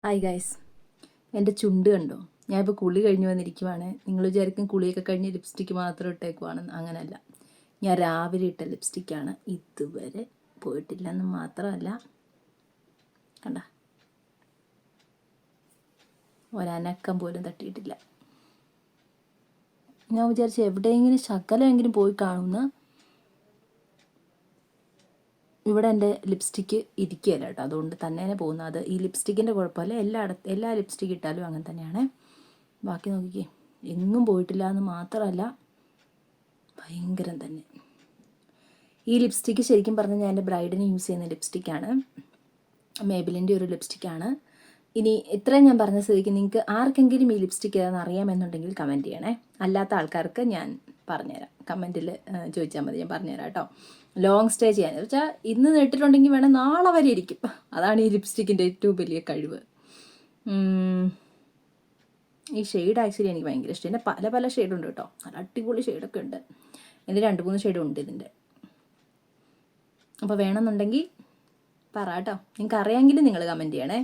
Hi guys, എൻ്റെ ചുണ്ട് കണ്ടോ? ഞാനിപ്പോൾ കുളി കഴിഞ്ഞ് വന്നിരിക്കുവാണ്. നിങ്ങൾ വിചാരിക്കും കുളിയൊക്കെ കഴിഞ്ഞ് ലിപ്സ്റ്റിക്ക് മാത്രം ഇട്ടേക്കുവാണെന്ന്. അങ്ങനെയല്ല, ഞാൻ രാവിലെ ഇട്ട ലിപ്സ്റ്റിക്കാണ്. ഇതുവരെ പോയിട്ടില്ലെന്ന് മാത്രമല്ല, കണ്ട ഒരനക്കം പോലും തട്ടിയിട്ടില്ല. ഞാൻ വിചാരിച്ചു എവിടെയെങ്കിലും ശകലമെങ്കിലും പോയി കാണുമെന്ന്. ഇവിടെ എൻ്റെ ലിപ്സ്റ്റിക്ക് ഇരിക്കുകയല്ല കേട്ടോ, അതുകൊണ്ട് തന്നെ പോകുന്നത്. അത് ഈ ലിപ്സ്റ്റിക്കിൻ്റെ കുഴപ്പമല്ല, എല്ലാ ലിപ്സ്റ്റിക്ക് ഇട്ടാലും അങ്ങനെ തന്നെയാണ്. ബാക്കി നോക്കിക്കേ, എങ്ങും പോയിട്ടില്ല എന്ന് മാത്രമല്ല, ഭയങ്കരം തന്നെ. ഈ ലിപ്സ്റ്റിക്ക് ശരിക്കും പറഞ്ഞാൽ ഞാൻ എൻ്റെ ബ്രൈഡിന് യൂസ് ചെയ്യുന്ന ലിപ്സ്റ്റിക്കാണ്. മേബിലിൻ്റെ ഒരു ലിപ്സ്റ്റിക്കാണ്. ഇനി ഇത്രയും ഞാൻ പറഞ്ഞ സ്ഥിതിക്ക് നിങ്ങൾക്ക് ആർക്കെങ്കിലും ഈ ലിപ്സ്റ്റിക്ക് ഏതാണെന്ന് അറിയാമെന്നുണ്ടെങ്കിൽ കമൻറ്റ് ചെയ്യണേ. അല്ലാത്ത ആൾക്കാർക്ക് ഞാൻ പറഞ്ഞുതരാം, കമൻറ്റിൽ ചോദിച്ചാൽ മതി, ഞാൻ പറഞ്ഞുതരാം കേട്ടോ. ലോങ് സ്റ്റേ ചെയ്യാൻ വെച്ചാൽ ഇന്ന് നേട്ടിട്ടുണ്ടെങ്കിൽ വേണം നാളെ വരെ ഇരിക്കും. അതാണ് ഈ ലിപ്സ്റ്റിക്കിൻ്റെ ഏറ്റവും വലിയ കഴിവ്. ഈ ഷെയ്ഡ് ആക്ച്വലി എനിക്ക് ഭയങ്കര ഇഷ്ടം. ഇതിൻ്റെ പല പല ഷെയ്ഡുണ്ട് കേട്ടോ, നല്ല അടിപൊളി ഷെയ്ഡൊക്കെ ഉണ്ട്. ഇതിൻ്റെ 2-3 ഷെയ്ഡുണ്ട് ഇതിൻ്റെ. അപ്പോൾ വേണമെന്നുണ്ടെങ്കിൽ പറ കേട്ടോ, നിങ്ങൾക്ക് അറിയാമെങ്കിൽ നിങ്ങൾ കമൻറ്റ് ചെയ്യണേ.